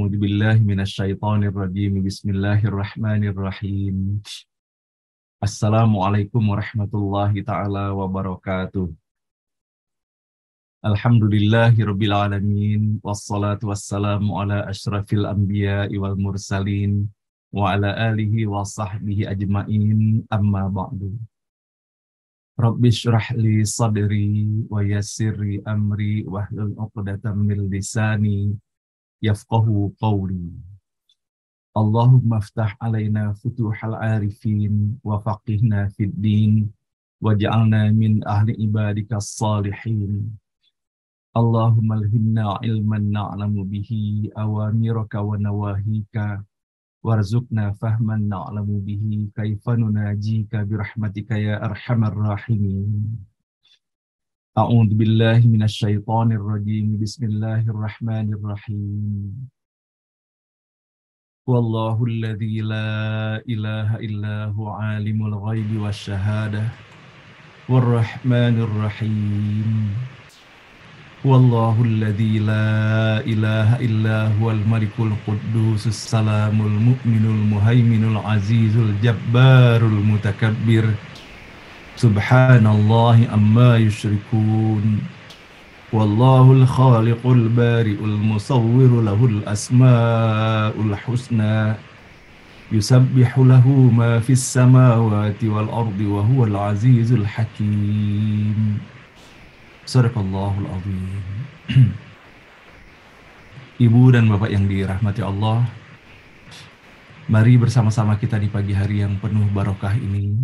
A'udzu billahi minasyaitonir rajim. Bismillahirrahmanirrahim. Assalamualaikum warahmatullahi taala wabarakatuh. Alhamdulillahirabbil alamin wassalatu wassalamu ala asyrafil anbiya'i wal mursalin wa ala alihi wa sahbihi ajmain, amma ba'du. Rabbi shrah li sadri wa yassirli amri wahlul 'uqdatam min lisani yafqahu qawli. Allahumma aftah alaina futuhal arifin wa faqihna fid din waj'alna min ahli ibadika salihin. Allahumma alhimna ilman na'lamu bihi awamiraka wa nawahika warzuqna fahman na'lamu bihi kaifa nunajika birahmatika ya arhamar rahimin. A'udzu billahi minasyaitonir rajim. Bismillahirrahmanirrahim. Wallahu alladzi la ilaha illa huwa alimul ghaibi wasyahadah warrahmanir rahim. Wallahu alladzi la ilaha illa huwal malikul quddusus salamul mu'minul muhaiminul azizul jabbarul mutakabbir. Subhanallahi amma yusyrikun. Wallahul khaliqul bari'ul musawwiru lahul asma'ul husna. Yusabbihu lahu ma fis samawati wal ardi wa huwal azizul hakim. Sadaqallahul azim. Ibu dan bapak yang dirahmati Allah, mari bersama-sama kita di pagi hari yang penuh barokah ini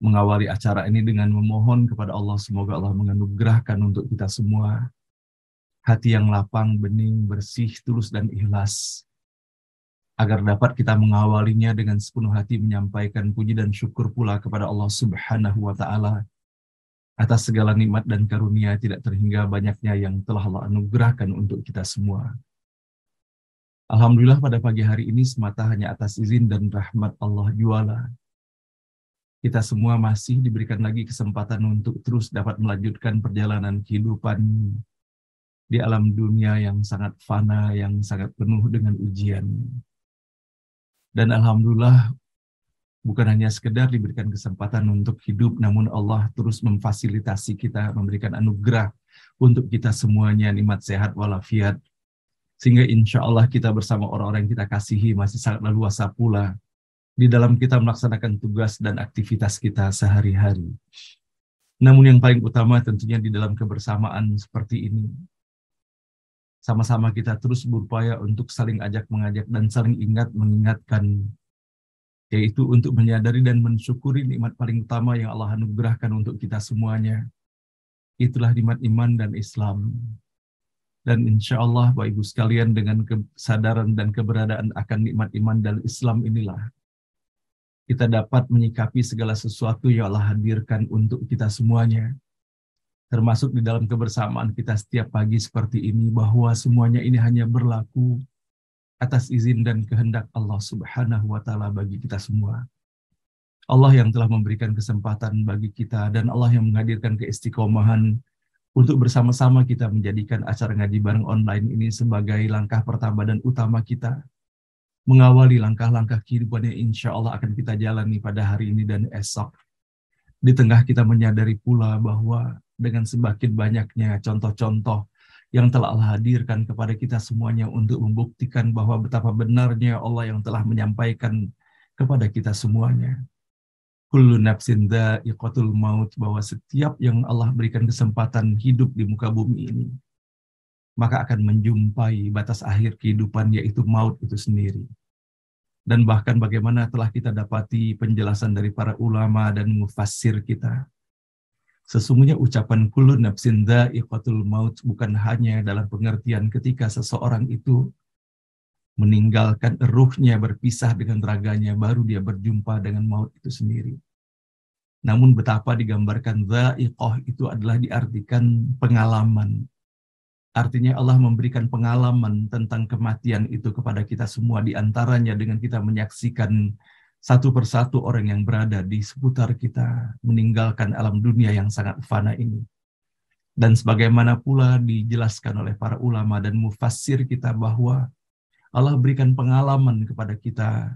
mengawali acara ini dengan memohon kepada Allah, semoga Allah menganugerahkan untuk kita semua hati yang lapang, bening, bersih, tulus, dan ikhlas, agar dapat kita mengawalinya dengan sepenuh hati menyampaikan puji dan syukur pula kepada Allah Subhanahu wa Ta'ala atas segala nikmat dan karunia tidak terhingga banyaknya yang telah Allah anugerahkan untuk kita semua. Alhamdulillah, pada pagi hari ini semata hanya atas izin dan rahmat Allah juala, kita semua masih diberikan lagi kesempatan untuk terus dapat melanjutkan perjalanan kehidupan di alam dunia yang sangat fana, yang sangat penuh dengan ujian. Dan alhamdulillah, bukan hanya sekedar diberikan kesempatan untuk hidup, namun Allah terus memfasilitasi kita, memberikan anugerah untuk kita semuanya, nikmat sehat walafiat, sehingga insya Allah kita bersama orang-orang yang kita kasihi masih sangat leluasa pula di dalam kita melaksanakan tugas dan aktivitas kita sehari-hari. Namun yang paling utama tentunya di dalam kebersamaan seperti ini, sama-sama kita terus berupaya untuk saling ajak mengajak dan saling ingat mengingatkan, yaitu untuk menyadari dan mensyukuri nikmat paling utama yang Allah anugerahkan untuk kita semuanya. Itulah nikmat iman dan Islam. Dan insya Allah, Bapak Ibu sekalian, dengan kesadaran dan keberadaan akan nikmat iman dan Islam inilah, kita dapat menyikapi segala sesuatu yang Allah hadirkan untuk kita semuanya. Termasuk di dalam kebersamaan kita setiap pagi seperti ini, bahwa semuanya ini hanya berlaku atas izin dan kehendak Allah Subhanahu wa Ta'ala bagi kita semua. Allah yang telah memberikan kesempatan bagi kita, dan Allah yang menghadirkan keistiqomahan untuk bersama-sama kita menjadikan acara ngaji bareng online ini sebagai langkah pertama dan utama kita mengawali langkah-langkah kehidupan yang insya Allah akan kita jalani pada hari ini dan esok. Di tengah kita menyadari pula bahwa dengan semakin banyaknya contoh-contoh yang telah Allah hadirkan kepada kita semuanya untuk membuktikan bahwa betapa benarnya Allah yang telah menyampaikan kepada kita semuanya, kullu nafsin dha'iqatul maut, bahwa setiap yang Allah berikan kesempatan hidup di muka bumi ini, maka akan menjumpai batas akhir kehidupan, yaitu maut itu sendiri. Dan bahkan bagaimana telah kita dapati penjelasan dari para ulama dan mufassir kita, sesungguhnya ucapan kullu nafsin dha'iqatul maut bukan hanya dalam pengertian ketika seseorang itu meninggalkan ruhnya, berpisah dengan raganya, baru dia berjumpa dengan maut itu sendiri. Namun betapa digambarkan dha'iqah itu adalah diartikan pengalaman. Artinya Allah memberikan pengalaman tentang kematian itu kepada kita semua, di antaranya dengan kita menyaksikan satu persatu orang yang berada di seputar kita meninggalkan alam dunia yang sangat fana ini. Dan sebagaimana pula dijelaskan oleh para ulama dan mufassir kita bahwa Allah berikan pengalaman kepada kita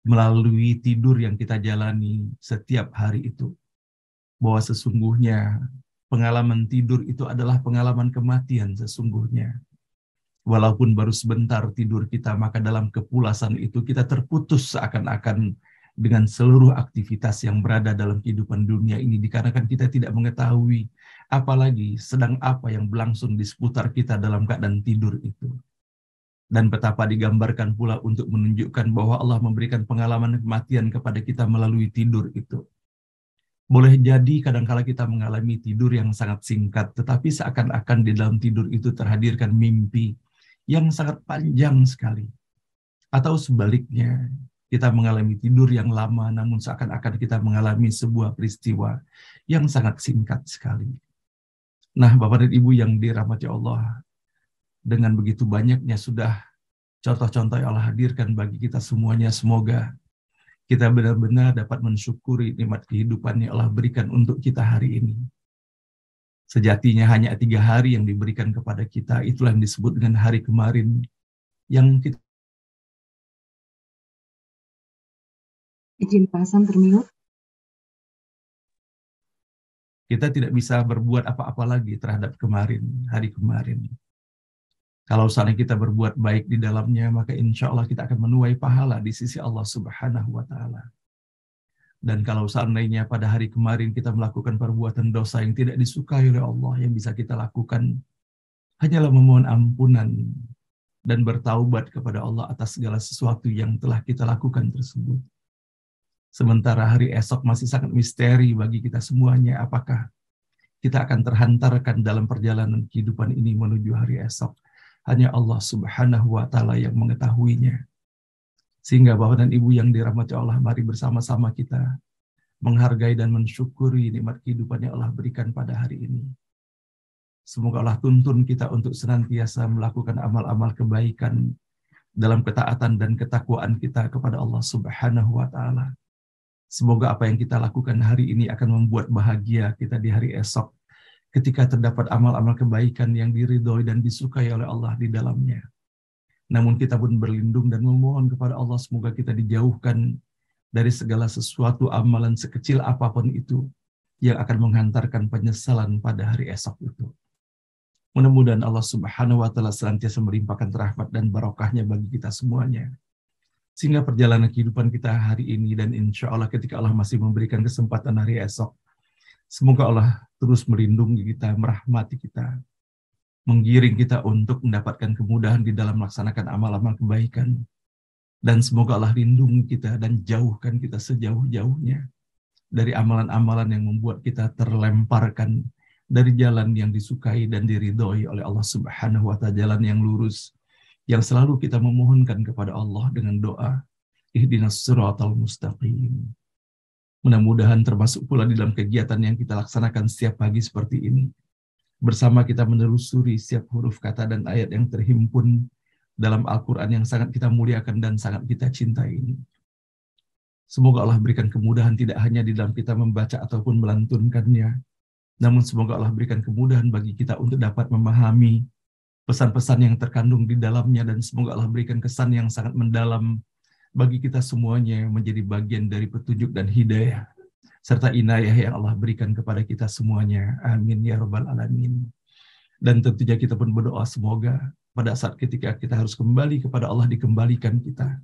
melalui tidur yang kita jalani setiap hari itu, bahwa sesungguhnya pengalaman tidur itu adalah pengalaman kematian sesungguhnya. Walaupun baru sebentar tidur kita, maka dalam kepulasan itu kita terputus seakan-akan dengan seluruh aktivitas yang berada dalam kehidupan dunia ini, dikarenakan kita tidak mengetahui apalagi sedang apa yang berlangsung di seputar kita dalam keadaan tidur itu. Dan betapa digambarkan pula untuk menunjukkan bahwa Allah memberikan pengalaman kematian kepada kita melalui tidur itu. Boleh jadi kadangkala kita mengalami tidur yang sangat singkat, tetapi seakan-akan di dalam tidur itu terhadirkan mimpi yang sangat panjang sekali. Atau sebaliknya, kita mengalami tidur yang lama, namun seakan-akan kita mengalami sebuah peristiwa yang sangat singkat sekali. Nah, Bapak dan Ibu yang dirahmati Allah, dengan begitu banyaknya sudah contoh-contoh yang Allah hadirkan bagi kita semuanya, semoga kita benar-benar dapat mensyukuri nikmat kehidupan yang Allah berikan untuk kita hari ini. Sejatinya hanya 3 hari yang diberikan kepada kita, itulah yang disebut dengan hari kemarin, yang kita Izin pasang termute. Kita tidak bisa berbuat apa-apa lagi terhadap kemarin, hari kemarin. Kalau seandainya kita berbuat baik di dalamnya, maka insya Allah kita akan menuai pahala di sisi Allah Subhanahu wa Ta'ala. Dan kalau seandainya pada hari kemarin kita melakukan perbuatan dosa yang tidak disukai oleh Allah, yang bisa kita lakukan hanyalah memohon ampunan dan bertaubat kepada Allah atas segala sesuatu yang telah kita lakukan tersebut. Sementara hari esok masih sangat misteri bagi kita semuanya, apakah kita akan terhantarkan dalam perjalanan kehidupan ini menuju hari esok. Hanya Allah Subhanahu wa Ta'ala yang mengetahuinya. Sehingga Bapak dan Ibu yang dirahmati Allah, mari bersama-sama kita menghargai dan mensyukuri nikmat kehidupan yang Allah berikan pada hari ini. Semoga Allah tuntun kita untuk senantiasa melakukan amal-amal kebaikan dalam ketaatan dan ketakwaan kita kepada Allah Subhanahu wa Ta'ala. Semoga apa yang kita lakukan hari ini akan membuat bahagia kita di hari esok, ketika terdapat amal-amal kebaikan yang diridhoi dan disukai oleh Allah di dalamnya. Namun kita pun berlindung dan memohon kepada Allah semoga kita dijauhkan dari segala sesuatu amalan sekecil apapun itu yang akan menghantarkan penyesalan pada hari esok itu. Mudah-mudahan Allah Subhanahu wa Ta'ala senantiasa melimpahkan rahmat dan barokahnya bagi kita semuanya. Sehingga perjalanan kehidupan kita hari ini dan insya Allah ketika Allah masih memberikan kesempatan hari esok, semoga Allah terus melindungi kita, merahmati kita, menggiring kita untuk mendapatkan kemudahan di dalam melaksanakan amal-amal kebaikan. Dan semoga Allah lindungi kita dan jauhkan kita sejauh-jauhnya dari amalan-amalan yang membuat kita terlemparkan dari jalan yang disukai dan diridhoi oleh Allah Subhanahu wa Ta'ala, jalan yang lurus, yang selalu kita memohonkan kepada Allah dengan doa, ihdinas siratal mustaqim. Mudah-mudahan termasuk pula di dalam kegiatan yang kita laksanakan setiap pagi seperti ini, bersama kita menelusuri setiap huruf kata dan ayat yang terhimpun dalam Al-Quran yang sangat kita muliakan dan sangat kita cintai ini. Semoga Allah berikan kemudahan tidak hanya di dalam kita membaca ataupun melantunkannya, namun semoga Allah berikan kemudahan bagi kita untuk dapat memahami pesan-pesan yang terkandung di dalamnya, dan semoga Allah berikan kesan yang sangat mendalam bagi kita semuanya yang menjadi bagian dari petunjuk dan hidayah serta inayah yang Allah berikan kepada kita semuanya. Amin ya rabbal alamin. Dan tentunya kita pun berdoa semoga pada saat ketika kita harus kembali kepada Allah, dikembalikan kita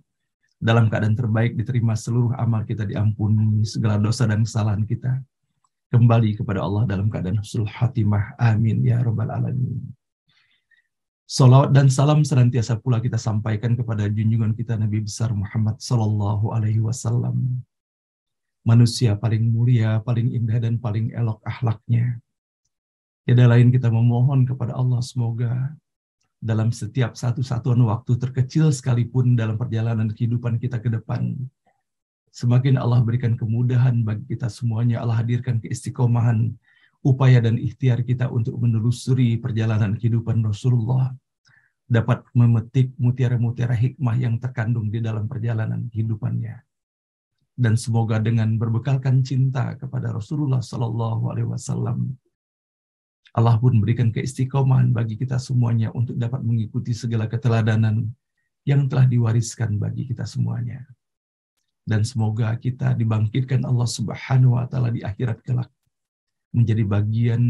dalam keadaan terbaik, diterima seluruh amal kita, diampuni segala dosa dan kesalahan kita, kembali kepada Allah dalam keadaan husnul khatimah. Amin ya rabbal alamin. Salawat dan salam senantiasa pula kita sampaikan kepada junjungan kita Nabi besar Muhammad sallallahu alaihi wasallam, manusia paling mulia, paling indah dan paling elok akhlaknya. Tiada lain kita memohon kepada Allah semoga dalam setiap satu-satuan waktu terkecil sekalipun dalam perjalanan kehidupan kita ke depan, semakin Allah berikan kemudahan bagi kita semuanya. Allah hadirkan keistiqomahan upaya dan ikhtiar kita untuk menelusuri perjalanan kehidupan Rasulullah, dapat memetik mutiara-mutiara hikmah yang terkandung di dalam perjalanan kehidupannya. Dan semoga dengan berbekalkan cinta kepada Rasulullah Sallallahu Alaihi Wasallam, Allah pun berikan keistiqomahan bagi kita semuanya untuk dapat mengikuti segala keteladanan yang telah diwariskan bagi kita semuanya. Dan semoga kita dibangkitkan Allah Subhanahu wa taala di akhirat kelak menjadi bagian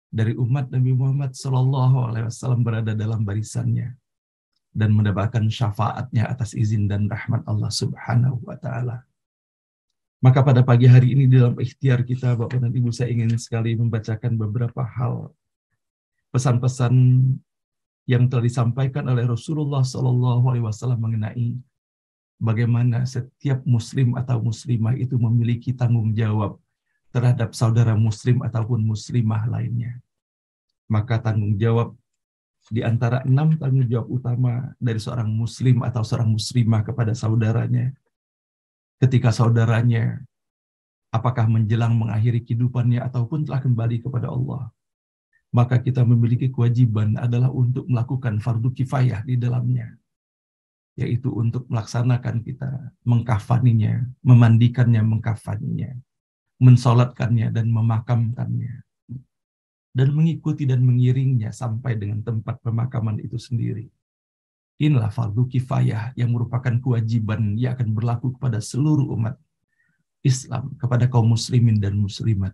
dari umat Nabi Muhammad sallallahu alaihi wasallam berada dalam barisannya dan mendapatkan syafaatnya atas izin dan rahmat Allah Subhanahu wa taala. Maka pada pagi hari ini dalam ikhtiar kita, Bapak dan Ibu, saya ingin sekali membacakan beberapa hal pesan-pesan yang telah disampaikan oleh Rasulullah sallallahu alaihi wasallam mengenai bagaimana setiap muslim atau muslimah itu memiliki tanggung jawab terhadap saudara muslim ataupun muslimah lainnya. Maka tanggung jawab di antara 6 tanggung jawab utama dari seorang muslim atau seorang muslimah kepada saudaranya, ketika saudaranya apakah menjelang mengakhiri kehidupannya ataupun telah kembali kepada Allah, maka kita memiliki kewajiban adalah untuk melakukan fardu kifayah di dalamnya, yaitu untuk melaksanakan kita, mengkafaninya, memandikannya, mengkafaninya, mensolatkannya dan memakamkannya, dan mengikuti dan mengiringnya sampai dengan tempat pemakaman itu sendiri. Inilah fardu kifayah yang merupakan kewajiban yang akan berlaku kepada seluruh umat Islam, kepada kaum muslimin dan muslimat.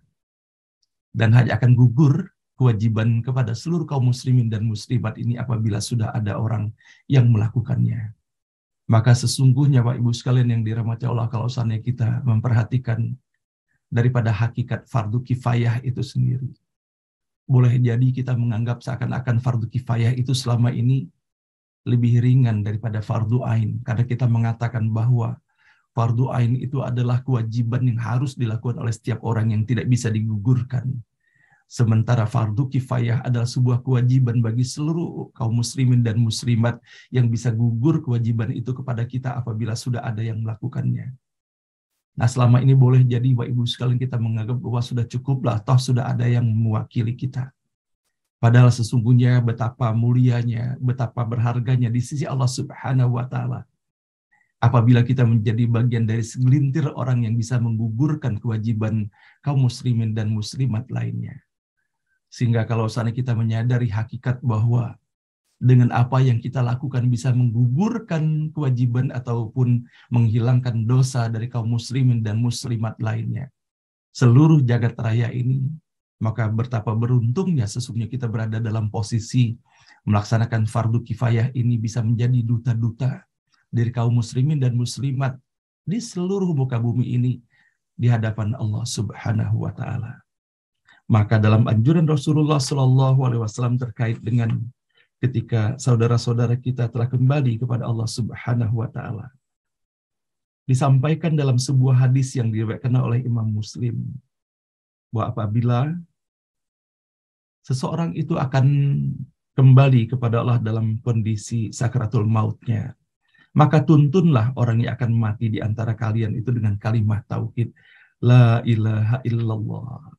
Dan hanya akan gugur kewajiban kepada seluruh kaum muslimin dan muslimat ini apabila sudah ada orang yang melakukannya. Maka sesungguhnya Pak Ibu sekalian yang dirahmati Allah, kalau seandainya kita memperhatikan daripada hakikat fardu kifayah itu sendiri, boleh jadi kita menganggap seakan-akan fardu kifayah itu selama ini lebih ringan daripada fardu ain, karena kita mengatakan bahwa fardu ain itu adalah kewajiban yang harus dilakukan oleh setiap orang yang tidak bisa digugurkan. Sementara fardu kifayah adalah sebuah kewajiban bagi seluruh kaum muslimin dan muslimat yang bisa gugur kewajiban itu kepada kita apabila sudah ada yang melakukannya. Nah, selama ini boleh jadi Bapak Ibu sekalian kita menganggap bahwa sudah cukuplah, toh sudah ada yang mewakili kita. Padahal sesungguhnya betapa mulianya, betapa berharganya di sisi Allah Subhanahu wa taala apabila kita menjadi bagian dari segelintir orang yang bisa menggugurkan kewajiban kaum muslimin dan muslimat lainnya. Sehingga kalau seandainya kita menyadari hakikat bahwa dengan apa yang kita lakukan bisa menggugurkan kewajiban ataupun menghilangkan dosa dari kaum muslimin dan muslimat lainnya, seluruh jagat raya ini, maka betapa beruntungnya sesungguhnya kita berada dalam posisi melaksanakan fardu kifayah ini bisa menjadi duta-duta dari kaum muslimin dan muslimat di seluruh muka bumi ini di hadapan Allah Subhanahu wa taala. Maka dalam anjuran Rasulullah Shallallahu alaihi wasallam terkait dengan ketika saudara-saudara kita telah kembali kepada Allah Subhanahu wa taala, disampaikan dalam sebuah hadis yang diriwayatkan oleh Imam Muslim bahwa apabila seseorang itu akan kembali kepada Allah dalam kondisi sakratul mautnya, maka tuntunlah orang yang akan mati di antara kalian itu dengan kalimat tauhid la ilaha illallah.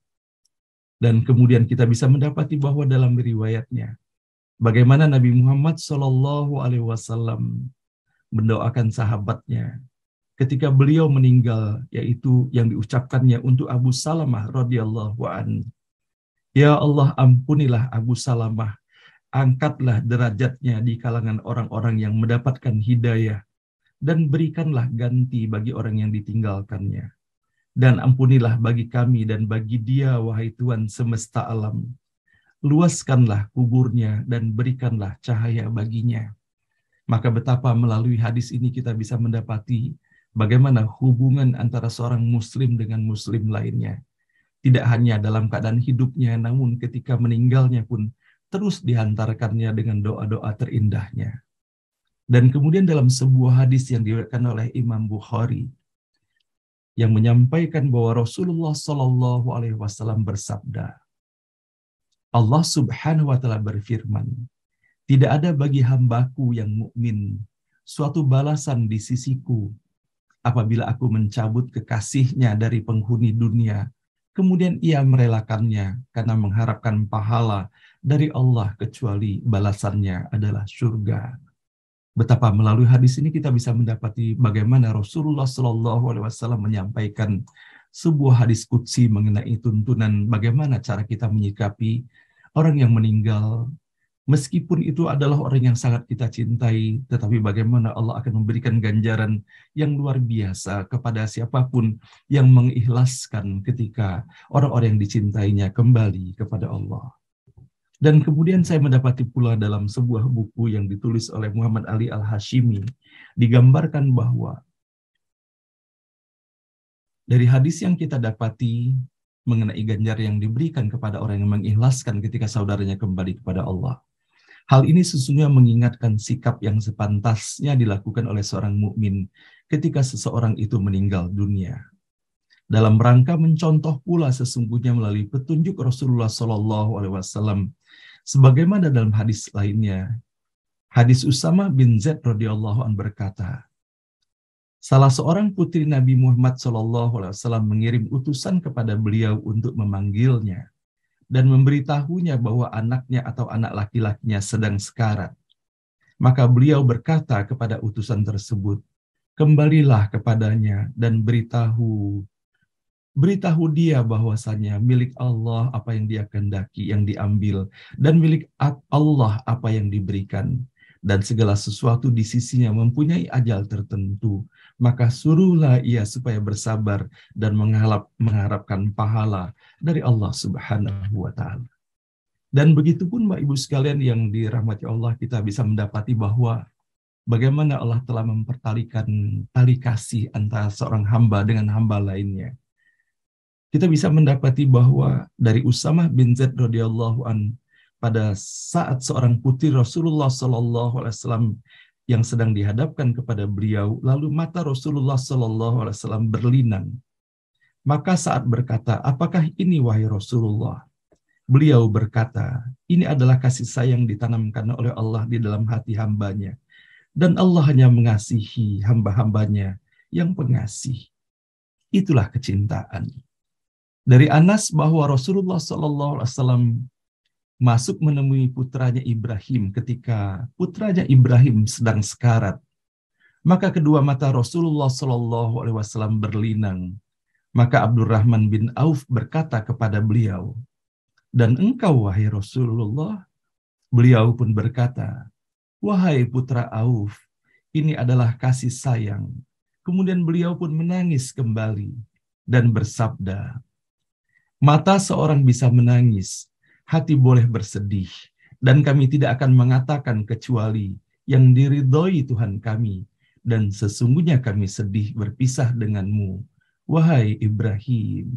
Dan kemudian kita bisa mendapati bahwa dalam riwayatnya bagaimana Nabi Muhammad Shallallahu alaihi wasallam mendoakan sahabatnya ketika beliau meninggal, yaitu yang diucapkannya untuk Abu Salamah radhiyallahu anhu. Ya Allah, ampunilah Abu Salamah, angkatlah derajatnya di kalangan orang-orang yang mendapatkan hidayah, dan berikanlah ganti bagi orang yang ditinggalkannya. Dan ampunilah bagi kami dan bagi dia, wahai Tuhan semesta alam. Luaskanlah kuburnya dan berikanlah cahaya baginya. Maka betapa melalui hadis ini kita bisa mendapati bagaimana hubungan antara seorang muslim dengan muslim lainnya. Tidak hanya dalam keadaan hidupnya, namun ketika meninggalnya pun terus dihantarkannya dengan doa-doa terindahnya. Dan kemudian dalam sebuah hadis yang diriwayatkan oleh Imam Bukhari, yang menyampaikan bahwa Rasulullah Shallallahu alaihi wasallam bersabda, Allah Subhanahu wa taala berfirman, tidak ada bagi hambaku yang mukmin suatu balasan di sisiku apabila aku mencabut kekasihnya dari penghuni dunia, kemudian ia merelakannya karena mengharapkan pahala dari Allah kecuali balasannya adalah surga. Betapa melalui hadis ini kita bisa mendapati bagaimana Rasulullah Shallallahu alaihi wasallam menyampaikan sebuah hadis qudsi mengenai tuntunan bagaimana cara kita menyikapi orang yang meninggal Meskipun itu adalah orang yang sangat kita cintai, tetapi bagaimana Allah akan memberikan ganjaran yang luar biasa kepada siapapun yang mengikhlaskan ketika orang-orang yang dicintainya kembali kepada Allah. Dan kemudian saya mendapati pula dalam sebuah buku yang ditulis oleh Muhammad Ali Al-Hashimi, digambarkan bahwa dari hadis yang kita dapati mengenai ganjar yang diberikan kepada orang yang mengikhlaskan ketika saudaranya kembali kepada Allah. Hal ini sesungguhnya mengingatkan sikap yang sepantasnya dilakukan oleh seorang mukmin ketika seseorang itu meninggal dunia. Dalam rangka mencontoh pula sesungguhnya melalui petunjuk Rasulullah SAW, sebagaimana dalam hadis lainnya, hadis Usama bin Zaid radhiyallahu anhu berkata, salah seorang putri Nabi Muhammad SAW mengirim utusan kepada beliau untuk memanggilnya dan memberitahunya bahwa anaknya atau anak laki-lakinya sedang sekarat. Maka beliau berkata kepada utusan tersebut, kembalilah kepadanya dan beritahu dia bahwasanya milik Allah apa yang dia kehendaki yang diambil, dan milik Allah apa yang diberikan. Dan segala sesuatu di sisinya mempunyai ajal tertentu. Maka suruhlah ia supaya bersabar dan mengharapkan pahala dari Allah Subhanahu wa Ta'ala. Dan begitu pun Bapak Ibu sekalian yang dirahmati Allah, kita bisa mendapati bahwa bagaimana Allah telah mempertalikan tali kasih antara seorang hamba dengan hamba lainnya. Kita bisa mendapati bahwa dari Usamah bin Zaid radhiyallahu an, pada saat seorang putri Rasulullah SAW yang sedang dihadapkan kepada beliau, lalu mata Rasulullah SAW berlinang. Maka saat berkata, apakah ini wahai Rasulullah? Beliau berkata, ini adalah kasih sayang ditanamkan oleh Allah di dalam hati hambanya. Dan Allah hanya mengasihi hamba-hambanya yang pengasih. Itulah kecintaan. Dari Anas bahwa Rasulullah SAW masuk menemui putranya Ibrahim ketika putranya Ibrahim sedang sekarat. Maka kedua mata Rasulullah SAW berlinang. Maka Abdurrahman bin Auf berkata kepada beliau, dan engkau wahai Rasulullah? Beliau pun berkata, wahai putra Auf, ini adalah kasih sayang. Kemudian beliau pun menangis kembali dan bersabda, mata seorang bisa menangis, hati boleh bersedih, dan kami tidak akan mengatakan kecuali yang diridhoi Tuhan kami, dan sesungguhnya kami sedih berpisah denganmu, wahai Ibrahim.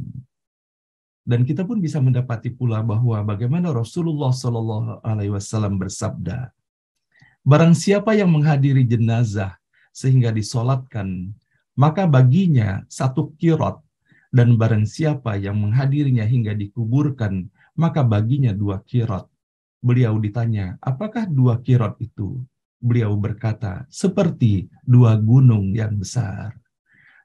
Dan kita pun bisa mendapati pula bahwa bagaimana Rasulullah SAW bersabda, barang siapa yang menghadiri jenazah sehingga disolatkan, maka baginya 1 qirot, dan barang siapa yang menghadirinya hingga dikuburkan, maka baginya 2 qirot. Beliau ditanya, apakah 2 qirot itu? Beliau berkata, seperti 2 gunung yang besar.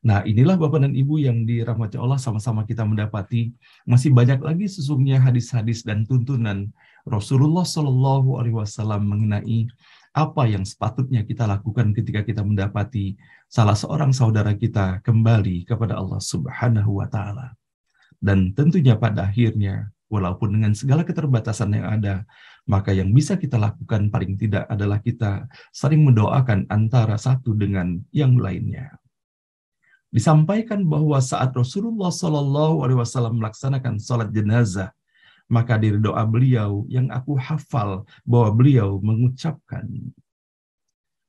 Nah, inilah Bapak dan Ibu yang dirahmati Allah, sama-sama kita mendapati masih banyak lagi sesungguhnya hadis-hadis dan tuntunan Rasulullah SAW mengenai apa yang sepatutnya kita lakukan ketika kita mendapati salah seorang saudara kita kembali kepada Allah Subhanahu wa Ta'ala. Dan tentunya pada akhirnya, walaupun dengan segala keterbatasan yang ada, maka yang bisa kita lakukan paling tidak adalah kita saling mendoakan antara satu dengan yang lainnya. Disampaikan bahwa saat Rasulullah SAW melaksanakan sholat jenazah, maka dari doa beliau yang aku hafal bahwa beliau mengucapkan,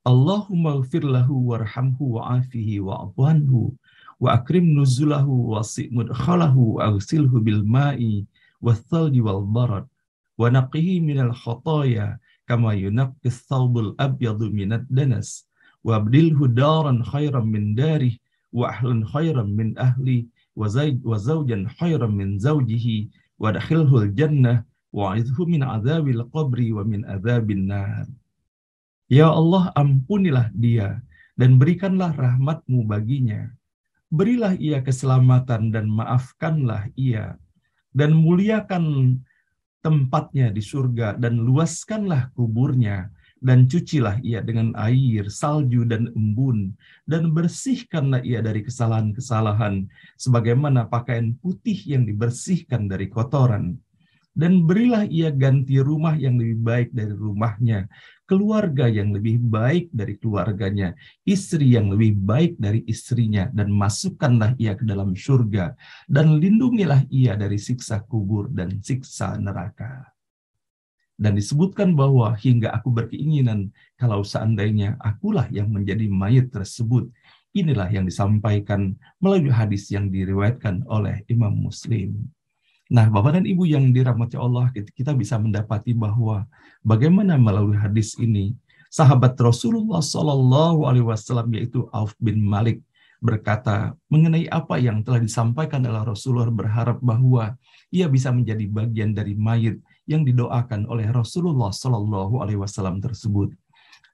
Allahumma ighfir lahu warhamhu wa'afihi wa'afuanhu wa akrim nuzulahu wasi' mudkhalahu aghsilhu bil ma'i wath-thalji wal barad wa naqihi minal khataya kama yunaqqis thawbul abyadu minad danas wa abdilhu daran khairan min darih wa ahlan khairan min ahli wa zawjan khairan min zawjihi wa dakhilhul jannah wa a'idhu min adzabil qabri wa min adzabin nar. Ya Allah, ampunilah dia dan berikanlah rahmat-Mu baginya. Berilah ia keselamatan dan maafkanlah ia, dan muliakan tempatnya di surga dan luaskanlah kuburnya, dan cucilah ia dengan air, salju, dan embun, dan bersihkanlah ia dari kesalahan-kesalahan, sebagaimana pakaian putih yang dibersihkan dari kotoran. Dan berilah ia ganti rumah yang lebih baik dari rumahnya, keluarga yang lebih baik dari keluarganya, istri yang lebih baik dari istrinya, dan masukkanlah ia ke dalam surga, dan lindungilah ia dari siksa kubur dan siksa neraka. Dan disebutkan bahwa hingga aku berkeinginan kalau seandainya akulah yang menjadi mayit tersebut. Inilah yang disampaikan melalui hadis yang diriwayatkan oleh Imam Muslim. Nah, Bapak dan Ibu yang dirahmati Allah, kita bisa mendapati bahwa bagaimana melalui hadis ini sahabat Rasulullah Shallallahu Alaihi Wasallam yaitu Auf bin Malik berkata mengenai apa yang telah disampaikan oleh Rasulullah, berharap bahwa ia bisa menjadi bagian dari mayit yang didoakan oleh Rasulullah Shallallahu Alaihi Wasallam tersebut.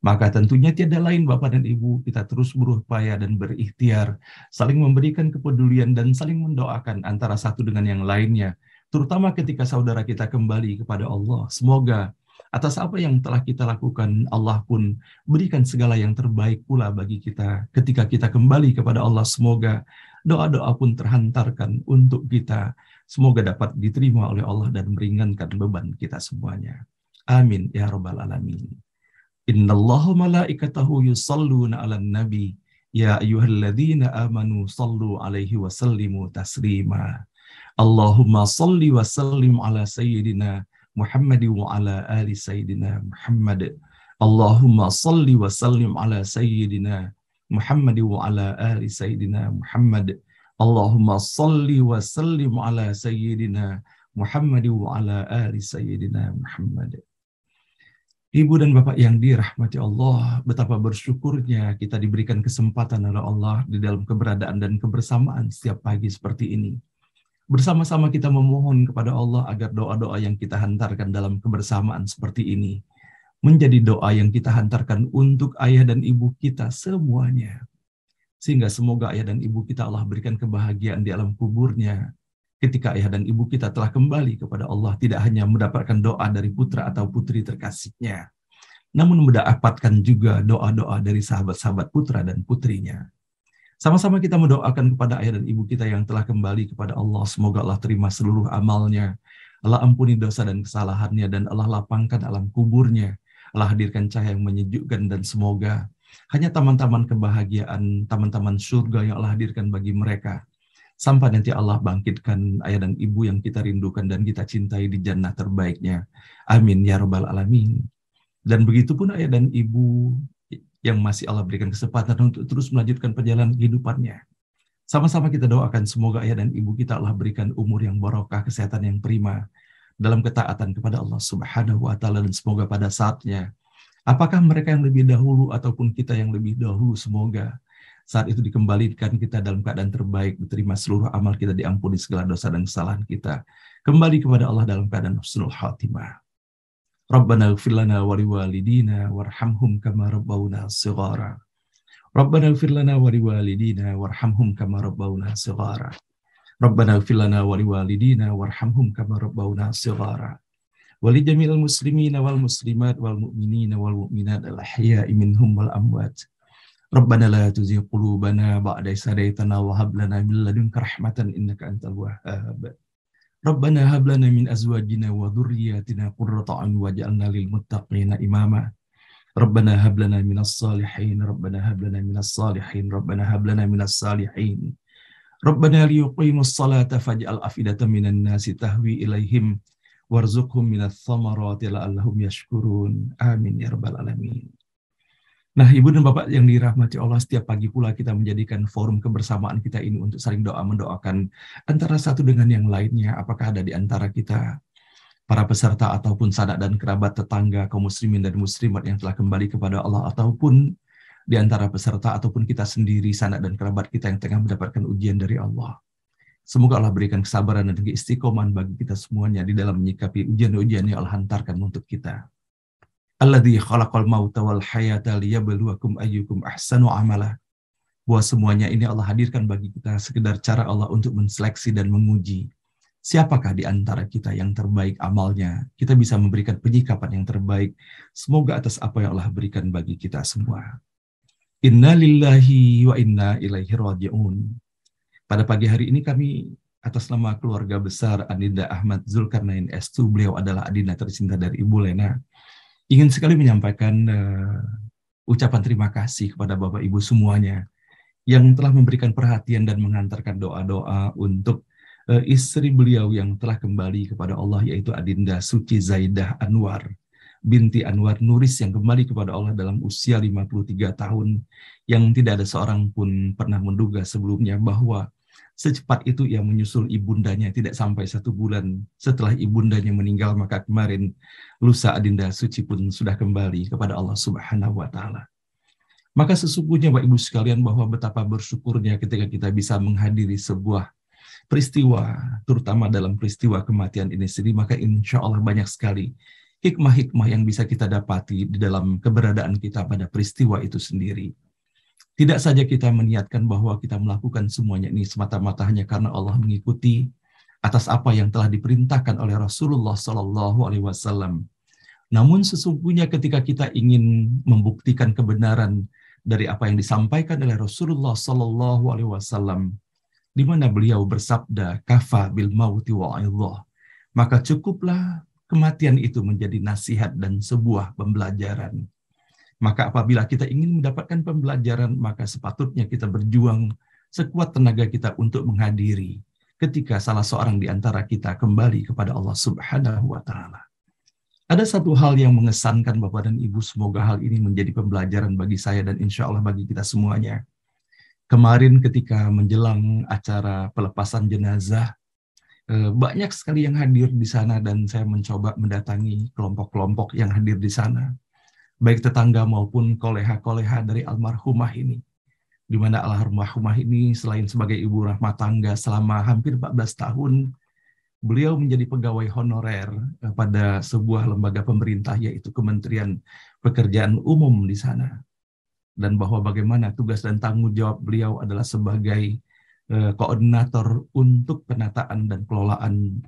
Maka tentunya tiada lain Bapak dan Ibu, kita terus berupaya dan berikhtiar, saling memberikan kepedulian dan saling mendoakan antara satu dengan yang lainnya, terutama ketika saudara kita kembali kepada Allah. Semoga atas apa yang telah kita lakukan, Allah pun berikan segala yang terbaik pula bagi kita. Ketika kita kembali kepada Allah, semoga doa-doa pun terhantarkan untuk kita. Semoga dapat diterima oleh Allah dan meringankan beban kita semuanya. Amin ya rabbal alamin. Innallaha malaikatahu yusalluna 'alan nabi ya ayyuhalladzina amanu sallu 'alaihi wa sallimu taslima. Allahumma salli wa sallim ala sayyidina Muhammad wa ala ali sayyidina Muhammad. Allahumma salli wa sallim ala sayyidina Muhammad wa ala ali sayyidina Muhammad. Allahumma salli wa sallim ala sayyidina Muhammad wa ala ali sayyidina Muhammad. Ibu dan Bapak yang dirahmati Allah, betapa bersyukurnya kita diberikan kesempatan oleh Allah di dalam keberadaan dan kebersamaan setiap pagi seperti ini. Bersama-sama kita memohon kepada Allah agar doa-doa yang kita hantarkan dalam kebersamaan seperti ini menjadi doa yang kita hantarkan untuk ayah dan ibu kita semuanya. Sehingga semoga ayah dan ibu kita Allah berikan kebahagiaan di alam kuburnya, ketika ayah dan ibu kita telah kembali kepada Allah, tidak hanya mendapatkan doa dari putra atau putri terkasihnya, namun mendapatkan juga doa-doa dari sahabat-sahabat putra dan putrinya. Sama-sama kita mendoakan kepada ayah dan ibu kita yang telah kembali kepada Allah. Semoga Allah terima seluruh amalnya, Allah ampuni dosa dan kesalahannya, dan Allah lapangkan alam kuburnya. Allah hadirkan cahaya yang menyejukkan, dan semoga hanya taman-taman kebahagiaan, taman-taman surga yang Allah hadirkan bagi mereka. Sampai nanti Allah bangkitkan ayah dan ibu yang kita rindukan dan kita cintai di jannah terbaiknya. Amin ya rabbal alamin. Dan begitu pun ayah dan ibu yang masih Allah berikan kesempatan untuk terus melanjutkan perjalanan kehidupannya. Sama-sama kita doakan semoga ayah dan ibu kita Allah berikan umur yang barokah, kesehatan yang prima dalam ketaatan kepada Allah Subhanahu wa taala, dan semoga pada saatnya apakah mereka yang lebih dahulu ataupun kita yang lebih dahulu, semoga saat itu dikembalikan kita dalam keadaan terbaik, diterima seluruh amal kita, diampuni segala dosa dan kesalahan kita. Kembali kepada Allah dalam keadaan husnul khatimah. Rabbana ighfir lana wa liwalidina warhamhum kama rabbawna shighara. Rabbana ighfir lana wa liwalidina warhamhum kama rabbawna shighara. Rabbana ighfir lana wa liwalidina warhamhum kama rabbawna shighara. Wa li jami'il muslimina wal muslimat wal mu'minina wal mu'minat al ahya'i minhum wal amwat. Rabbana la tuzigh qulubana ba'da idh hadaytana wa hab lana min ladunka rahmatan innaka antal wahhab. Rabbana hab lana min azwajina wa dhurriyyatina qurrata a'yun waj'alna lil muttaqina imama. Rabbana hab lana minas salihin, Rabbana hab lana minas salihin, Rabbana hab lana minas salihin. Rabbana liyuqimus salata faj'al afidatan minan nasi tahwi ilaihim warzuqhum minats thamarati la'allahum yashkurun. Amin ya rabbal alamin. Nah, Ibu dan Bapak yang dirahmati Allah, setiap pagi pula kita menjadikan forum kebersamaan kita ini untuk saling doa mendoakan antara satu dengan yang lainnya. Apakah ada di antara kita para peserta ataupun sanak dan kerabat, tetangga, kaum muslimin dan muslimat yang telah kembali kepada Allah, ataupun di antara peserta ataupun kita sendiri, sanak dan kerabat kita yang tengah mendapatkan ujian dari Allah. Semoga Allah berikan kesabaran dan keistiqomahan bagi kita semuanya di dalam menyikapi ujian-ujian yang Allah hantarkan untuk kita. Alladzi khalaqal mauta wal hayata liyabluwakum ayyukum ahsanu amala. Bahwa semuanya ini Allah hadirkan bagi kita sekedar cara Allah untuk menseleksi dan menguji siapakah di antara kita yang terbaik amalnya. Kita bisa memberikan penyikapan yang terbaik. Semoga atas apa yang Allah berikan bagi kita semua. Inna lillahi wa inna ilaihi raji'un. Pada pagi hari ini kami atas nama keluarga besar Adinda Ahmad Zulkarnain S2, beliau adalah adinda tercinta dari Ibu Lena, ingin sekali menyampaikan ucapan terima kasih kepada Bapak Ibu semuanya yang telah memberikan perhatian dan mengantarkan doa-doa untuk istri beliau yang telah kembali kepada Allah, yaitu Adinda Suci Zaidah Anwar binti Anwar Nuris yang kembali kepada Allah dalam usia 53 tahun, yang tidak ada seorang pun pernah menduga sebelumnya bahwa secepat itu ia menyusul ibundanya. Tidak sampai 1 bulan setelah ibundanya meninggal, maka kemarin lusa Adinda Suci pun sudah kembali kepada Allah Subhanahu wa Ta'ala. Maka sesungguhnya Bapak Ibu sekalian, bahwa betapa bersyukurnya ketika kita bisa menghadiri sebuah peristiwa, terutama dalam peristiwa kematian ini sendiri, maka insya Allah banyak sekali hikmah-hikmah yang bisa kita dapati di dalam keberadaan kita pada peristiwa itu sendiri. Tidak saja kita meniatkan bahwa kita melakukan semuanya ini semata-mata hanya karena Allah mengikuti atas apa yang telah diperintahkan oleh Rasulullah SAW. Namun sesungguhnya ketika kita ingin membuktikan kebenaran dari apa yang disampaikan oleh Rasulullah SAW, di mana beliau bersabda, "Kafa bil mauti wa'idhah," maka cukuplah kematian itu menjadi nasihat dan sebuah pembelajaran. Maka apabila kita ingin mendapatkan pembelajaran, maka sepatutnya kita berjuang sekuat tenaga kita untuk menghadiri ketika salah seorang di antara kita kembali kepada Allah Subhanahu wa Ta'ala. Ada satu hal yang mengesankan Bapak dan Ibu, semoga hal ini menjadi pembelajaran bagi saya dan insya Allah bagi kita semuanya. Kemarin ketika menjelang acara pelepasan jenazah, banyak sekali yang hadir di sana dan saya mencoba mendatangi kelompok-kelompok yang hadir di sana, baik tetangga maupun koleha-koleha dari almarhumah ini, di mana almarhumah ini selain sebagai ibu rumah tangga selama hampir 14 tahun, beliau menjadi pegawai honorer pada sebuah lembaga pemerintah, yaitu Kementerian Pekerjaan Umum di sana. Dan bahwa bagaimana tugas dan tanggung jawab beliau adalah sebagai koordinator untuk penataan dan kelolaan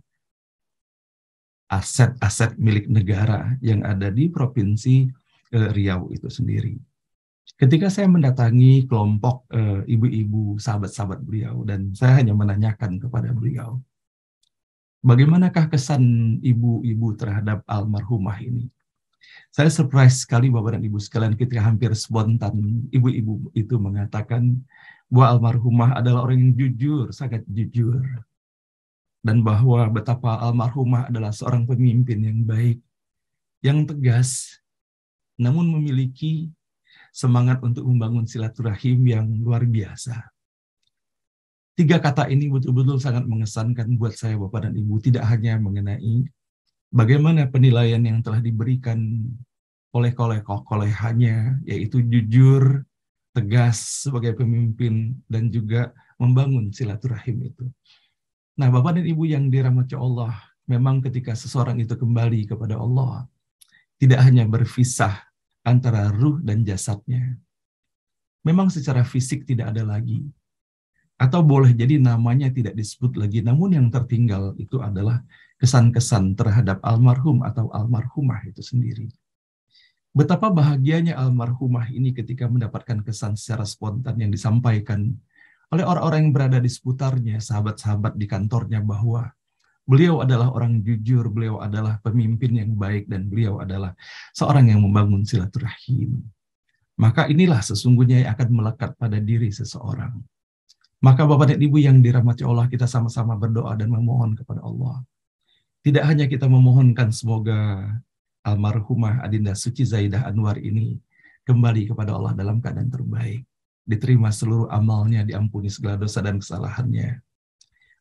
aset-aset milik negara yang ada di Provinsi Riau itu sendiri. Ketika saya mendatangi kelompok ibu-ibu sahabat-sahabat beliau, dan saya hanya menanyakan kepada beliau, bagaimanakah kesan ibu-ibu terhadap almarhumah ini? Saya surprise sekali Bapak dan Ibu sekalian ketika hampir spontan ibu-ibu itu mengatakan bahwa almarhumah adalah orang yang jujur, sangat jujur. Dan bahwa betapa almarhumah adalah seorang pemimpin yang baik, yang tegas, namun memiliki semangat untuk membangun silaturahim yang luar biasa. 3 kata ini betul-betul sangat mengesankan buat saya Bapak dan Ibu, tidak hanya mengenai bagaimana penilaian yang telah diberikan oleh kolehannya, yaitu jujur, tegas sebagai pemimpin, dan juga membangun silaturahim itu. Nah, Bapak dan Ibu yang dirahmati Allah, memang ketika seseorang itu kembali kepada Allah, tidak hanya berpisah antara ruh dan jasadnya. Memang secara fisik tidak ada lagi, atau boleh jadi namanya tidak disebut lagi, namun yang tertinggal itu adalah kesan-kesan terhadap almarhum atau almarhumah itu sendiri. Betapa bahagianya almarhumah ini ketika mendapatkan kesan secara spontan yang disampaikan oleh orang-orang yang berada di seputarnya, sahabat-sahabat di kantornya, bahwa beliau adalah orang jujur, beliau adalah pemimpin yang baik, dan beliau adalah seorang yang membangun silaturahim. Maka inilah sesungguhnya yang akan melekat pada diri seseorang. Maka Bapak dan Ibu yang dirahmati Allah, kita sama-sama berdoa dan memohon kepada Allah. Tidak hanya kita memohonkan semoga almarhumah Adinda Suci Zaidah Anwar ini kembali kepada Allah dalam keadaan terbaik, diterima seluruh amalnya, diampuni segala dosa dan kesalahannya.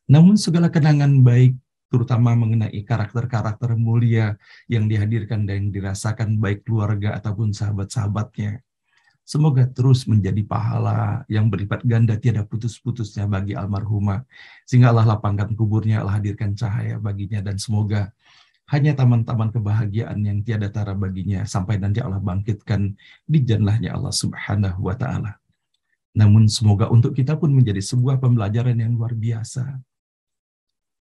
Namun segala kenangan baik, terutama mengenai karakter-karakter mulia yang dihadirkan dan dirasakan baik keluarga ataupun sahabat-sahabatnya, semoga terus menjadi pahala yang berlipat ganda tiada putus-putusnya bagi almarhumah, sehingga Allah lapangkan kuburnya, Allah hadirkan cahaya baginya, dan semoga hanya taman-taman kebahagiaan yang tiada tara baginya sampai nanti Allah bangkitkan di jannahnya Allah Subhanahu wa Ta'ala. Namun semoga untuk kita pun menjadi sebuah pembelajaran yang luar biasa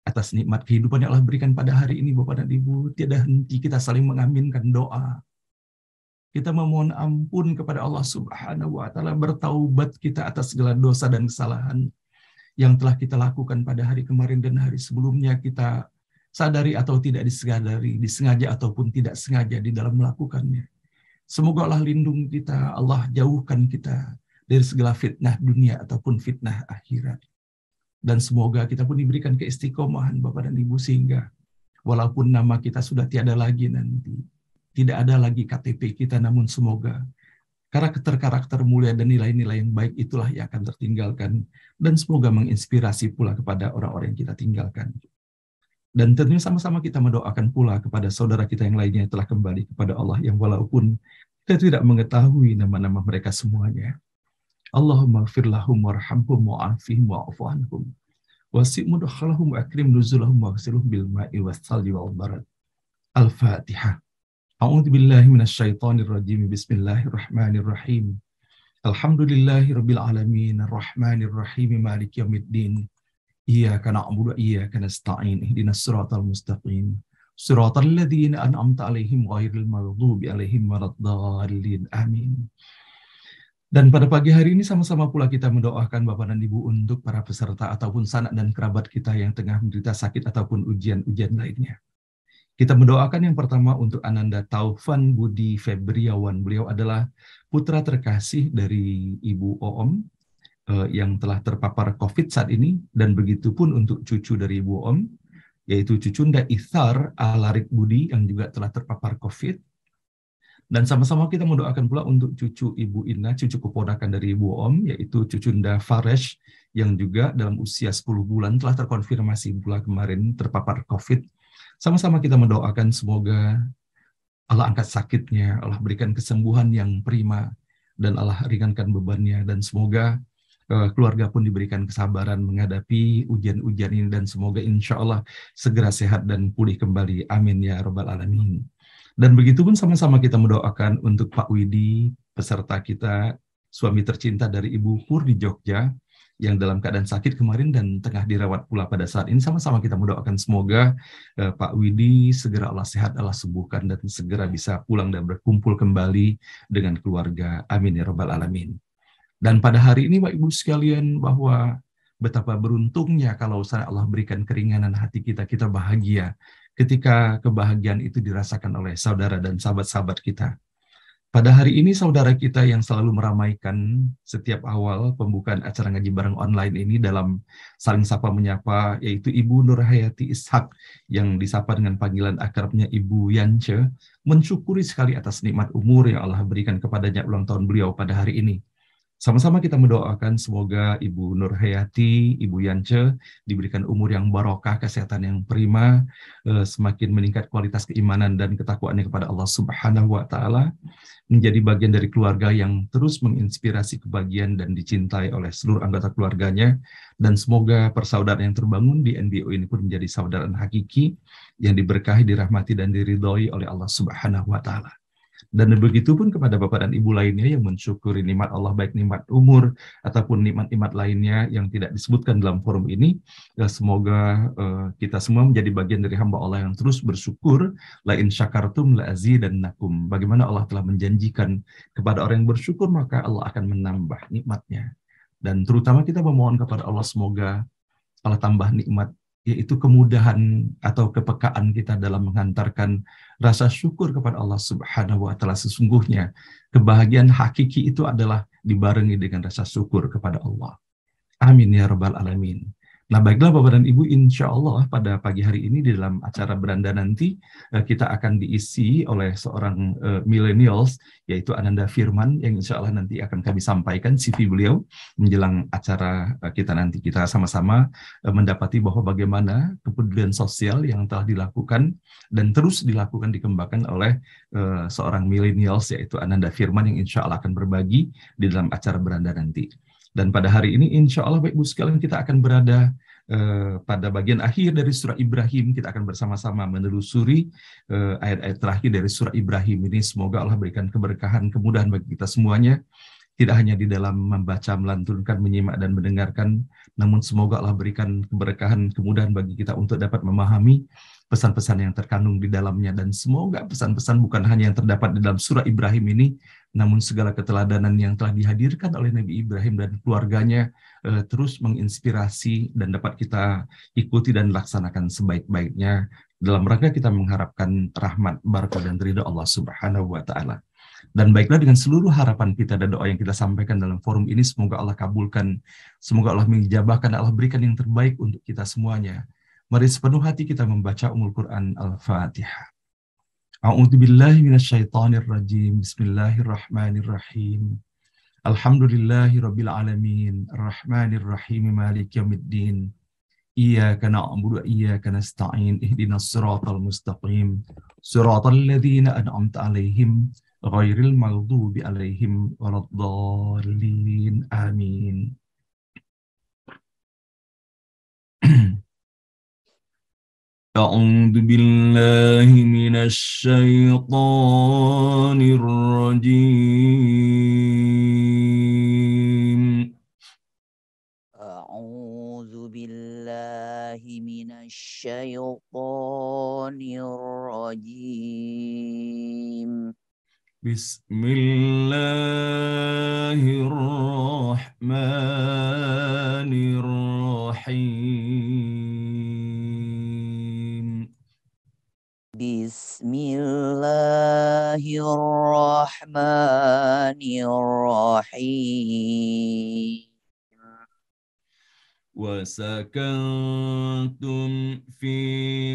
atas nikmat kehidupan yang Allah berikan pada hari ini Bapak dan Ibu. Tiada henti kita saling mengaminkan doa. Kita memohon ampun kepada Allah Subhanahu wa Ta'ala, bertaubat kita atas segala dosa dan kesalahan yang telah kita lakukan pada hari kemarin dan hari sebelumnya, kita sadari atau tidak disadari, disengaja ataupun tidak sengaja di dalam melakukannya. Semoga Allah lindungi kita, Allah jauhkan kita dari segala fitnah dunia ataupun fitnah akhirat. Dan semoga kita pun diberikan keistiqomahan Bapak dan Ibu, sehingga walaupun nama kita sudah tiada lagi nanti, tidak ada lagi KTP kita, namun semoga karakter-karakter mulia dan nilai-nilai yang baik itulah yang akan tertinggalkan, dan semoga menginspirasi pula kepada orang-orang yang kita tinggalkan. Dan tentunya sama-sama kita mendoakan pula kepada saudara kita yang lainnya yang telah kembali kepada Allah, yang walaupun kita tidak mengetahui nama-nama mereka semuanya. Allahumma gfir lahum warhamhum wa'afihim wa'afu anhum wasi' mudkhalahum wa akrim nuzulahum waghsilhum bil ma'i was-salji wal barad. Al-Fatihah. A'udzu billahi minasyaitonir rajim. Bismillahirrahmanirrahim. Alhamdulillahirabbil alamin arrahmanir rahim maliki yaumiddin. Iyyaka na'budu wa iyyaka nasta'in. Ihdinas siratal mustaqim. Siratal ladzina an'amta 'alaihim ghairil maghdubi 'alaihim waladdallin. Amin. Dan pada pagi hari ini sama-sama pula kita mendoakan Bapak dan Ibu untuk para peserta ataupun sanak dan kerabat kita yang tengah menderita sakit ataupun ujian-ujian lainnya. Kita mendoakan yang pertama untuk Ananda Taufan Budi Febriawan. Beliau adalah putra terkasih dari Ibu Oom yang telah terpapar COVID saat ini, dan begitu pun untuk cucu dari Ibu Oom, yaitu Cucunda Ithar Alarik Budi yang juga telah terpapar COVID. Dan sama-sama kita mendoakan pula untuk cucu Ibu Ina, cucu keponakan dari Ibu Om, yaitu Cucunda Faresh, yang juga dalam usia 10 bulan telah terkonfirmasi bulan kemarin terpapar COVID. Sama-sama kita mendoakan semoga Allah angkat sakitnya, Allah berikan kesembuhan yang prima, dan Allah ringankan bebannya, dan semoga keluarga pun diberikan kesabaran menghadapi ujian-ujian ini, dan semoga insya Allah segera sehat dan pulih kembali. Amin ya Rabbal Alamin. Dan begitu pun sama-sama kita mendoakan untuk Pak Widi, peserta kita, suami tercinta dari Ibu Pur di Jogja, yang dalam keadaan sakit kemarin dan tengah dirawat pula pada saat ini. Sama-sama kita mendoakan semoga Pak Widi segera Allah sehat, Allah sembuhkan, dan segera bisa pulang dan berkumpul kembali dengan keluarga. Amin ya Rabbal Alamin. Dan pada hari ini Bapak Ibu sekalian, bahwa betapa beruntungnya kalau Allah berikan keringanan hati kita, kita bahagia ketika kebahagiaan itu dirasakan oleh saudara dan sahabat-sahabat kita. Pada hari ini saudara kita yang selalu meramaikan setiap awal pembukaan acara ngaji bareng online ini dalam saling sapa menyapa, yaitu Ibu Nurhayati Ishak yang disapa dengan panggilan akrabnya Ibu Yance, mensyukuri sekali atas nikmat umur yang Allah berikan kepadanya ulang tahun beliau pada hari ini. Sama-sama kita mendoakan semoga Ibu Nurhayati, Ibu Yance diberikan umur yang barokah, kesehatan yang prima, semakin meningkat kualitas keimanan dan ketakwaannya kepada Allah Subhanahu wa Ta'ala, menjadi bagian dari keluarga yang terus menginspirasi kebahagiaan dan dicintai oleh seluruh anggota keluarganya, dan semoga persaudaraan yang terbangun di NBO ini pun menjadi saudaraan hakiki yang diberkahi, dirahmati, dan diridhoi oleh Allah Subhanahu wa Ta'ala. Dan begitu pun kepada Bapak dan Ibu lainnya yang mensyukuri nikmat Allah, baik nikmat umur ataupun nikmat-nikmat lainnya yang tidak disebutkan dalam forum ini. Semoga kita semua menjadi bagian dari hamba Allah yang terus bersyukur. La in syakartum la azidannakum. Bagaimana Allah telah menjanjikan kepada orang yang bersyukur, maka Allah akan menambah nikmatnya. Dan terutama kita memohon kepada Allah semoga Allah tambah nikmat, yaitu kemudahan atau kepekaan kita dalam menghantarkan rasa syukur kepada Allah Subhanahu wa Ta'ala. Sesungguhnya kebahagiaan hakiki itu adalah dibarengi dengan rasa syukur kepada Allah. Amin ya Rabbal Alamin. Nah baiklah Bapak dan Ibu, insya Allah pada pagi hari ini di dalam acara beranda nanti kita akan diisi oleh seorang millennials, yaitu Ananda Firman, yang insya Allah nanti akan kami sampaikan CV beliau menjelang acara kita nanti. Kita sama-sama mendapati bahwa bagaimana kepedulian sosial yang telah dilakukan dan terus dilakukan, dikembangkan oleh seorang millennials, yaitu Ananda Firman, yang insya Allah akan berbagi di dalam acara beranda nanti. Dan pada hari ini insya Allah Bapak Ibu sekalian kita akan berada pada bagian akhir dari surah Ibrahim. Kita akan bersama-sama menelusuri ayat-ayat terakhir dari surah Ibrahim ini. Semoga Allah berikan keberkahan, kemudahan bagi kita semuanya. Tidak hanya di dalam membaca, melantunkan, menyimak, dan mendengarkan, namun semoga Allah berikan keberkahan, kemudahan bagi kita untuk dapat memahami pesan-pesan yang terkandung di dalamnya. Dan semoga pesan-pesan bukan hanya yang terdapat di dalam surah Ibrahim ini, Namun segala keteladanan yang telah dihadirkan oleh Nabi Ibrahim dan keluarganya terus menginspirasi dan dapat kita ikuti dan laksanakan sebaik-baiknya dalam rangka kita mengharapkan rahmat, barakah dan ridha Allah Subhanahu wa taala. Dan baiklah, dengan seluruh harapan kita dan doa yang kita sampaikan dalam forum ini, semoga Allah kabulkan, semoga Allah mengijabahkan, Allah berikan yang terbaik untuk kita semuanya. Mari sepenuh hati kita membaca Ummul Quran Al-Fatihah. A'udzu billahi minasyaitonir rajim. Bismillahirrahmanirrahim. Alhamdulillahi rabbil alamin. Arrahmanir rahim. Maliki yaumiddin. Iyyaka na'budu wa iyyaka nasta'in. Ihdinas siratal mustaqim. Siratal ladzina an'amta 'alaihim ghairil maghdubi 'alaihim waladdallin. Amin. أعوذ بالله من الشيطان الرجيم. أعوذ بالله من الشيطان الرجيم. بسم الله الرحمن الرحيم. بسم الله الرحمن الرحيم. وسكنتم في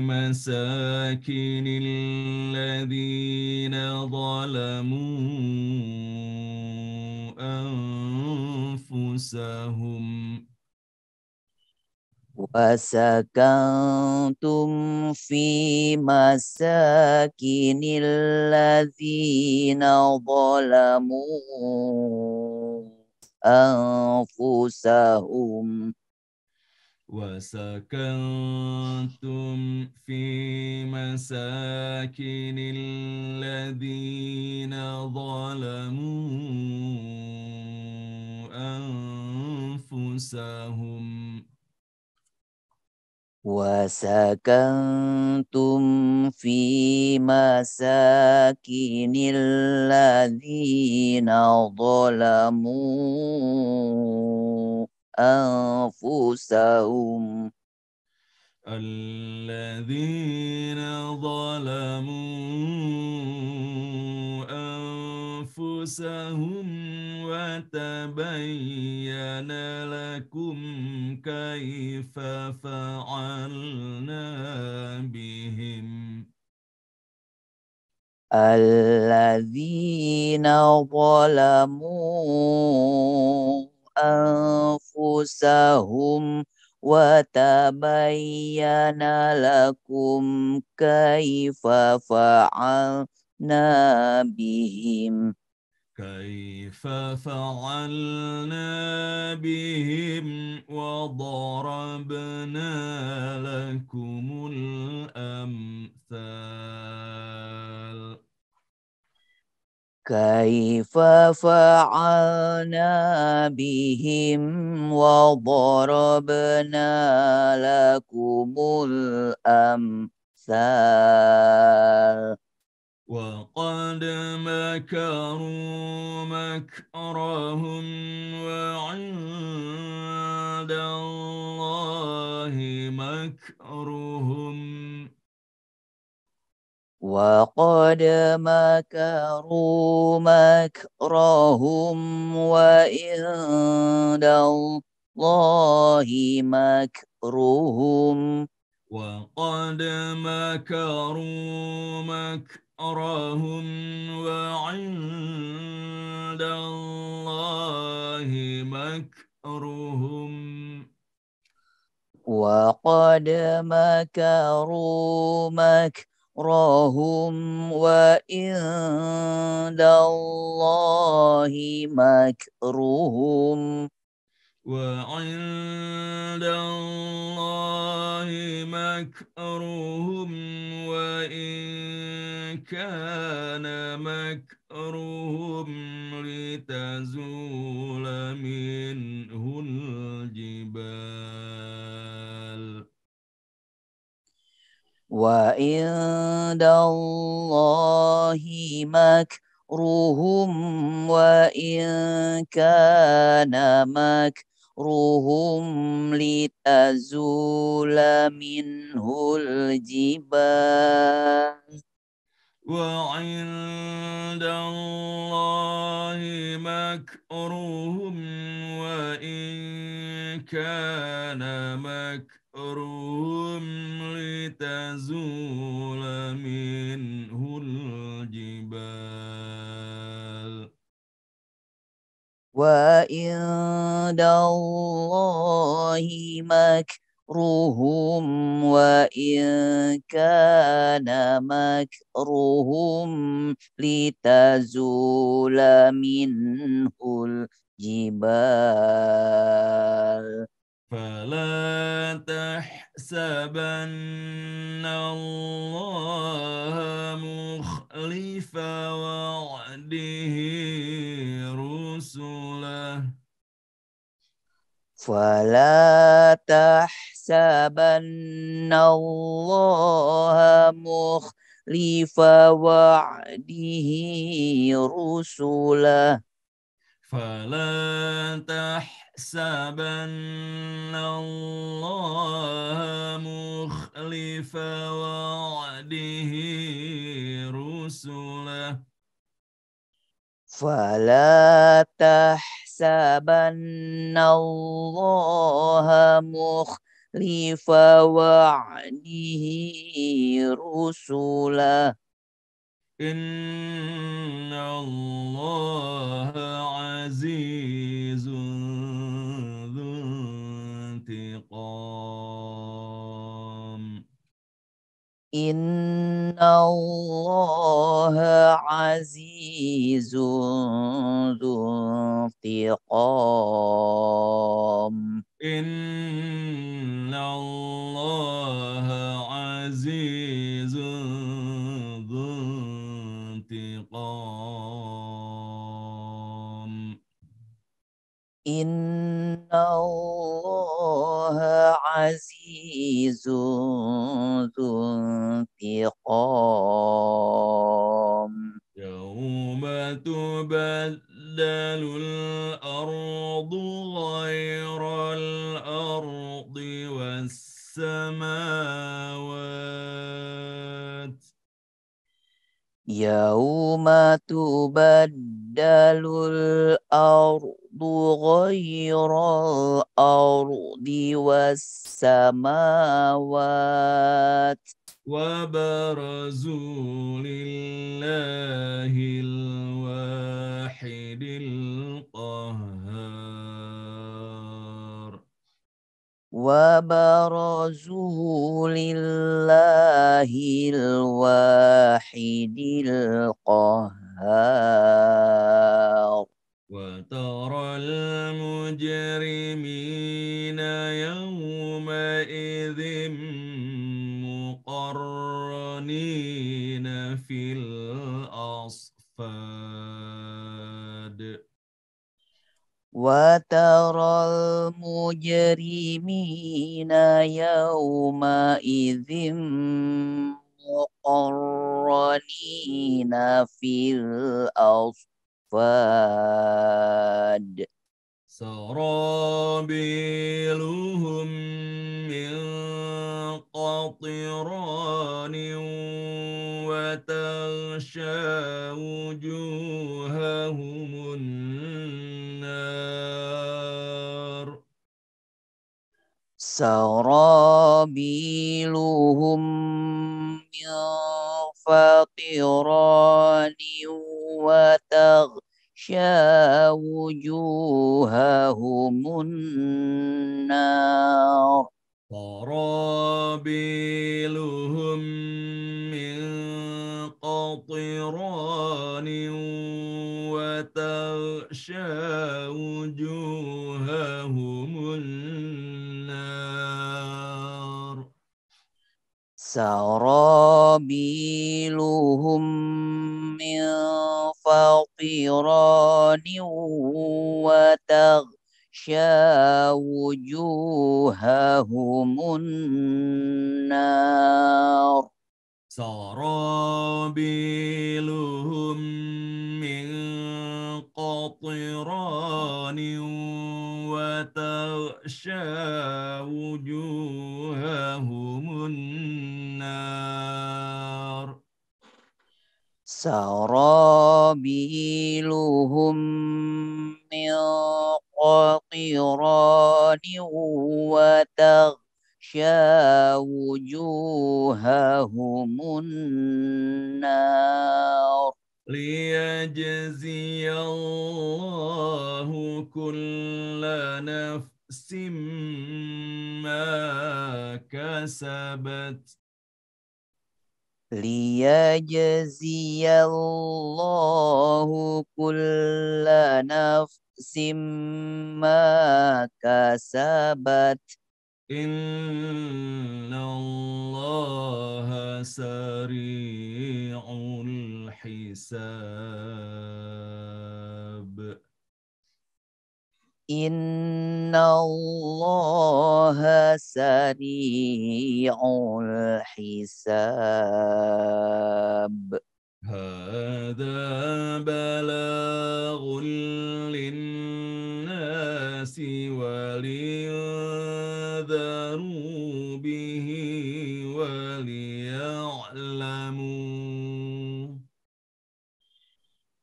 مساكن الذين ظلموا أنفسهم وسكنتم في مساكن الذين ظلموا أنفسهم وسكنتم في مساكن الذين ظلموا أنفسهم وسكنتم في مساكن الذين ظلموا أنفسهم الذين ظلموا أنفسهم وتبين لكم كيف فعلنا بهم الذين ظلموا أنفسهم وتبين لكم كيف فعلنا بهم كيف فعلنا بهم وضربنا لكم الأمثال كيف فعلنا بهم وضربنا لكم الأمثال وقد مكروا مكرهم وعند الله مكرهم وقد مكروا مكرهم وعند الله مكرهم وقد مكروا مكرهم وعند الله مكرهم وقد مكروا مكرهم وعند الله مكرهم وعند الله مكرهم وإن كان مكرهم لتزول منه الجبال وعند الله مكرهم مكرهم وإن كان مكرهم لتزول منه الجبال وعند الله مكرهم وإن كان مكرهم لتزول منه الجبال وعند الله مكرهم وإن كان مكرهم لتزول منه الجبال فلا تحسبن الله مخلف وعده رسله فلا تحسبن الله مخلف وعده رسله فلا تحسبن الله مخلف وعده رسله فلا تحسبن الله مخلف وعده رسله إن الله عزيز ذو انتقام إن الله عزيز ذو انتقام إن الله عزيز ذو انتقام إن الله عزيز ذو انتقام يوم تبدل الأرض غير الأرض والسماوات يوم تبدل الأرض غير الأرض والسماوات وبرزوا لله الواحد القهار وبرزوا لله الواحد القهار وترى المجرمين يومئذ مقرنين في الأصفاد وترى المجرمين يومئذ مقرنين في الأصفاد سرابيلهم من قطران وتغشى وجوههم النار سرابيلهم من فطران وتغشى وجوههم النار سرابيلهم من قطران وتغشى وجوههم النار سرابيلهم من فطران وتغشى وجوههم النار سرابيلهم قطران وتغشى وجوههم النار سرابيلهم من قطران وتغشى وجوههم النار ليجزي الله كل نفس ما كسبت ليجزي الله كل نفس ما كسبت إن الله سريع الحساب إن الله سريع الحساب هذا بلاغ للناس ولينذروا به وليعلموا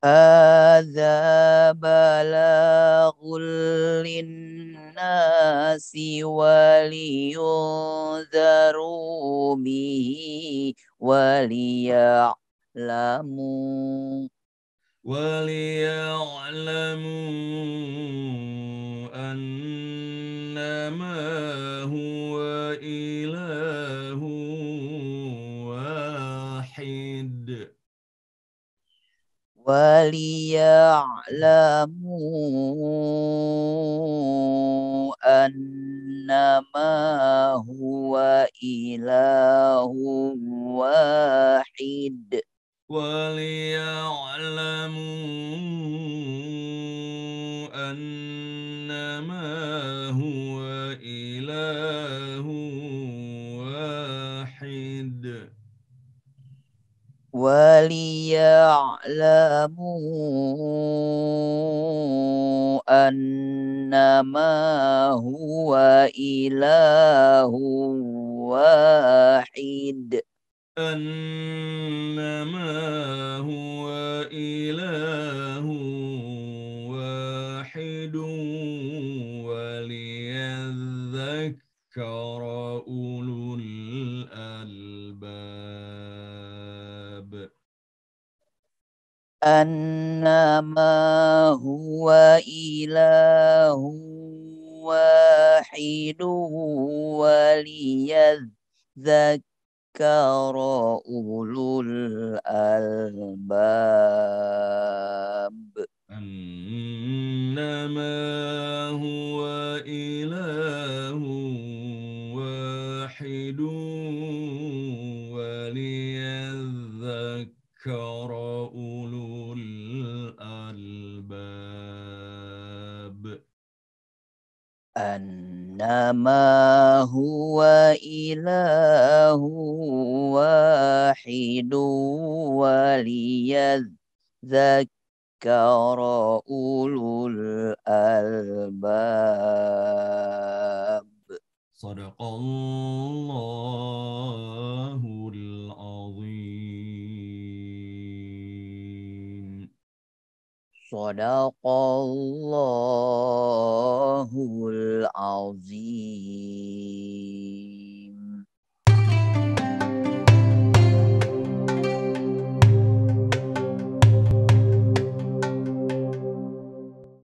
هذا بلاغ للناس ولينذروا به وليعلموا أنما هو إله واحد وليعلموا أنما هو إله واحد أنما هو إله واحد وليعلموا أنما هو إله واحد أنما هو إله واحد وليذكر أولو الألباب أنما هو إله واحد وليذكر أولو الألباب أنما هو إله واحد وليذكر أولو الألباب أنما هو إله واحد وليذكر أولو الألباب صدق الله العظيم صدق الله العظيم